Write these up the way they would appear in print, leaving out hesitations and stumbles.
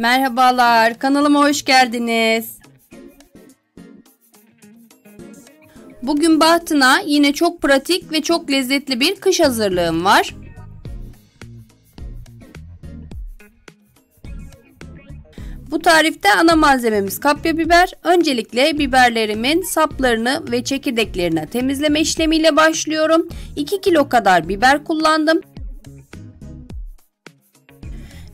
Merhabalar, kanalıma hoş geldiniz. Bugün Bahtına yine çok pratik ve çok lezzetli bir kış hazırlığım var. Bu tarifte ana malzememiz kapya biber. Öncelikle biberlerimin saplarını ve çekirdeklerini temizleme işlemiyle başlıyorum. 2 kilo kadar biber kullandım.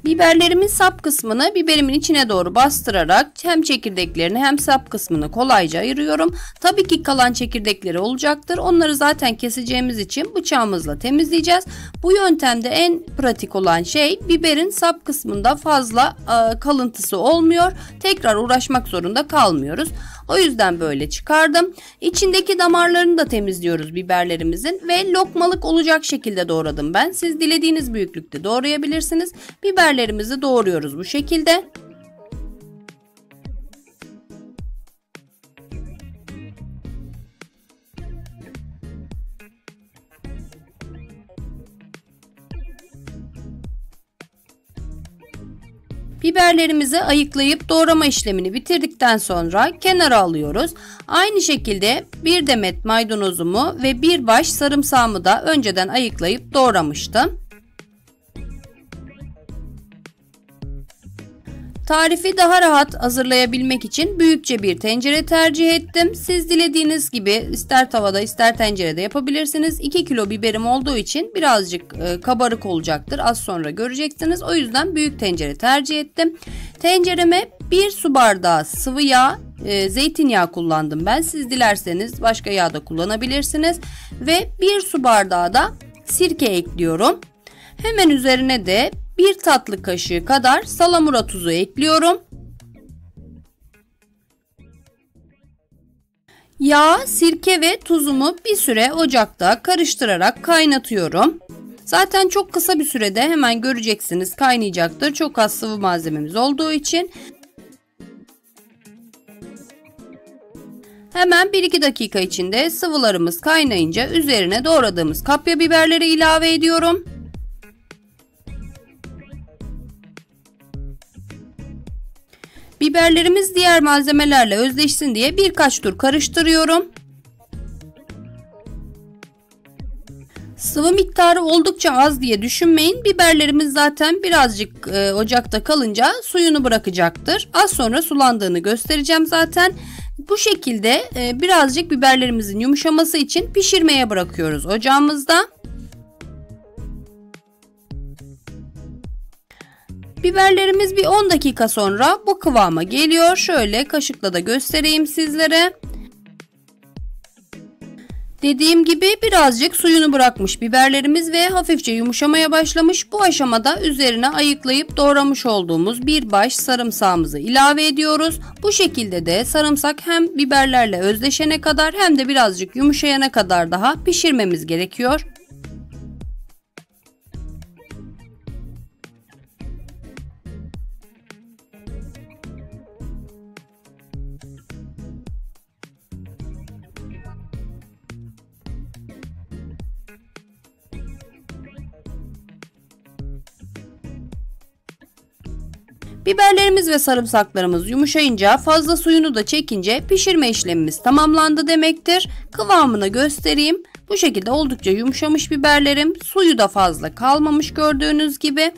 Biberlerimin sap kısmını biberimin içine doğru bastırarak hem çekirdeklerini hem sap kısmını kolayca ayırıyorum. Tabii ki kalan çekirdekleri olacaktır. Onları zaten keseceğimiz için bıçağımızla temizleyeceğiz. Bu yöntemde en pratik olan şey biberin sap kısmında fazla kalıntısı olmuyor. Tekrar uğraşmak zorunda kalmıyoruz. O yüzden böyle çıkardım. İçindeki damarlarını da temizliyoruz biberlerimizin ve lokmalık olacak şekilde doğradım ben. Siz dilediğiniz büyüklükte doğrayabilirsiniz. Biberlerimizi doğruyoruz bu şekilde. Biberlerimizi ayıklayıp doğrama işlemini bitirdikten sonra kenara alıyoruz. Aynı şekilde bir demet maydanozumu ve bir baş sarımsağımı da önceden ayıklayıp doğramıştım. Tarifi daha rahat hazırlayabilmek için büyükçe bir tencere tercih ettim. Siz dilediğiniz gibi ister tavada ister tencerede yapabilirsiniz. 2 kilo biberim olduğu için birazcık kabarık olacaktır. Az sonra göreceksiniz. O yüzden büyük tencere tercih ettim. Tencereme 1 su bardağı sıvı yağ, zeytinyağı kullandım ben. Siz dilerseniz başka yağ da kullanabilirsiniz. Ve 1 su bardağı da sirke ekliyorum. Hemen üzerine de 1 tatlı kaşığı kadar salamura tuzu ekliyorum. Yağ, sirke ve tuzumu bir süre ocakta karıştırarak kaynatıyorum. Zaten çok kısa bir sürede hemen göreceksiniz kaynayacaktır. Çok az sıvı malzememiz olduğu için. Hemen 1-2 dakika içinde sıvılarımız kaynayınca üzerine doğradığımız kapya biberleri ilave ediyorum. Biberlerimiz diğer malzemelerle özleşsin diye birkaç tur karıştırıyorum. Sıvı miktarı oldukça az diye düşünmeyin. Biberlerimiz zaten birazcık ocakta kalınca suyunu bırakacaktır. Az sonra sulandığını göstereceğim zaten. Bu şekilde birazcık biberlerimizin yumuşaması için pişirmeye bırakıyoruz ocağımızda. Biberlerimiz bir 10 dakika sonra bu kıvama geliyor. Şöyle kaşıkla da göstereyim sizlere. Dediğim gibi birazcık suyunu bırakmış biberlerimiz ve hafifçe yumuşamaya başlamış. Bu aşamada üzerine ayıklayıp doğramış olduğumuz bir baş sarımsağımızı ilave ediyoruz. Bu şekilde de sarımsak hem biberlerle özleşene kadar hem de birazcık yumuşayana kadar daha pişirmemiz gerekiyor. Biberlerimiz ve sarımsaklarımız yumuşayınca fazla suyunu da çekince pişirme işlemimiz tamamlandı demektir. Kıvamını göstereyim. Bu şekilde oldukça yumuşamış biberlerim. Suyu da fazla kalmamış gördüğünüz gibi.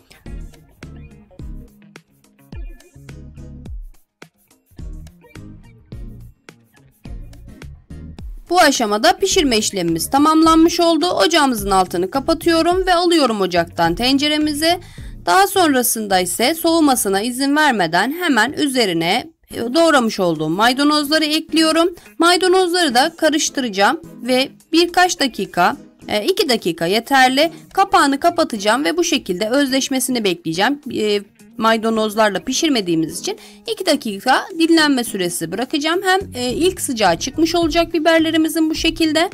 Bu aşamada pişirme işlemimiz tamamlanmış oldu. Ocağımızın altını kapatıyorum ve alıyorum ocaktan tenceremizi. Daha sonrasında ise soğumasına izin vermeden hemen üzerine doğramış olduğum maydanozları ekliyorum. Maydanozları da karıştıracağım ve birkaç dakika, 2 dakika yeterli. Kapağını kapatacağım ve bu şekilde özleşmesini bekleyeceğim. Maydanozlarla pişirmediğimiz için 2 dakika dinlenme süresi bırakacağım. Hem ilk sıcağı çıkmış olacak biberlerimizin bu şekilde.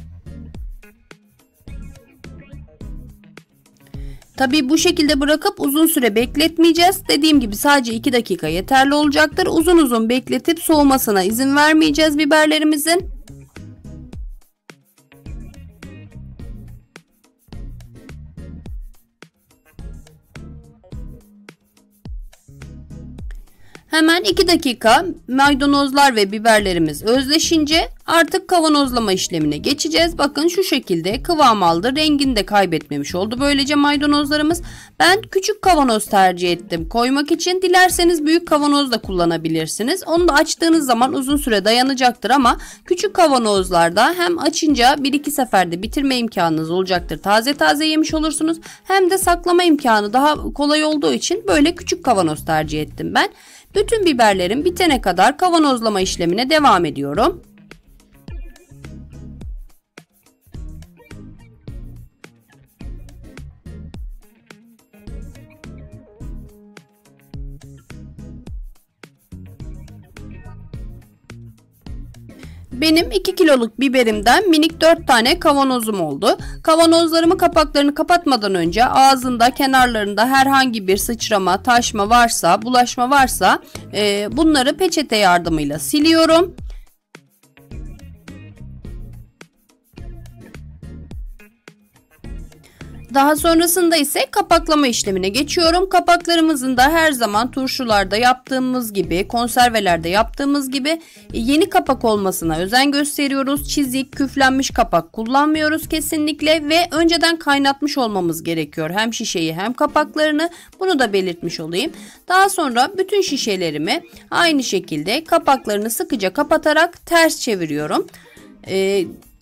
Tabii bu şekilde bırakıp uzun süre bekletmeyeceğiz. Dediğim gibi sadece 2 dakika yeterli olacaktır. Uzun uzun bekletip soğumasına izin vermeyeceğiz biberlerimizin. Hemen 2 dakika maydanozlar ve biberlerimiz özleşince artık kavanozlama işlemine geçeceğiz. Bakın şu şekilde kıvam aldı. Rengini de kaybetmemiş oldu böylece maydanozlarımız. Ben küçük kavanoz tercih ettim koymak için. Dilerseniz büyük kavanoz da kullanabilirsiniz. Onu da açtığınız zaman uzun süre dayanacaktır ama küçük kavanozlarda hem açınca 1-2 seferde bitirme imkanınız olacaktır. Taze taze yemiş olursunuz. Hem de saklama imkanı daha kolay olduğu için böyle küçük kavanoz tercih ettim ben. Bütün biberlerim bitene kadar kavanozlama işlemine devam ediyorum. Benim 2 kiloluk biberimden minik 4 tane kavanozum oldu. Kavanozlarımı kapaklarını kapatmadan önce ağzında, kenarlarında herhangi bir sıçrama, taşma varsa, bulaşma varsa bunları peçete yardımıyla siliyorum. Daha sonrasında ise kapaklama işlemine geçiyorum. Kapaklarımızın da her zaman turşularda yaptığımız gibi, konservelerde yaptığımız gibi yeni kapak olmasına özen gösteriyoruz. Çizik, küflenmiş kapak kullanmıyoruz kesinlikle ve önceden kaynatmış olmamız gerekiyor. Hem şişeyi hem kapaklarını, bunu da belirtmiş olayım. Daha sonra bütün şişelerimi aynı şekilde kapaklarını sıkıca kapatarak ters çeviriyorum.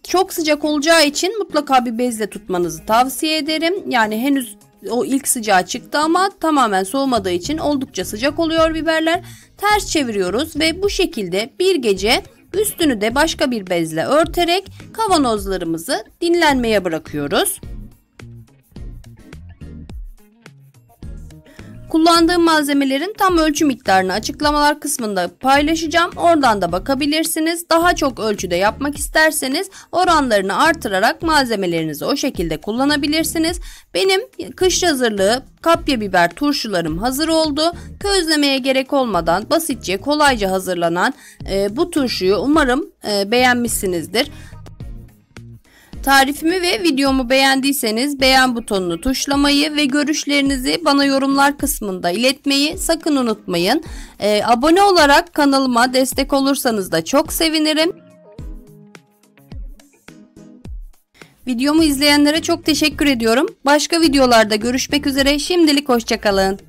Çok sıcak olacağı için mutlaka bir bezle tutmanızı tavsiye ederim. Yani henüz o ilk sıcağı çıktı ama tamamen soğumadığı için oldukça sıcak oluyor biberler. Ters çeviriyoruz ve bu şekilde bir gece üstünü de başka bir bezle örterek kavanozlarımızı dinlenmeye bırakıyoruz. Kullandığım malzemelerin tam ölçü miktarını açıklamalar kısmında paylaşacağım. Oradan da bakabilirsiniz. Daha çok ölçüde yapmak isterseniz oranlarını artırarak malzemelerinizi o şekilde kullanabilirsiniz. Benim kış hazırlığı kapya biber turşularım hazır oldu. Közlemeye gerek olmadan basitçe kolayca hazırlanan bu turşuyu umarım beğenmişsinizdir. Tarifimi ve videomu beğendiyseniz beğen butonunu tuşlamayı ve görüşlerinizi bana yorumlar kısmında iletmeyi sakın unutmayın. Abone olarak kanalıma destek olursanız da çok sevinirim. Videomu izleyenlere çok teşekkür ediyorum. Başka videolarda görüşmek üzere. Şimdilik hoşça kalın.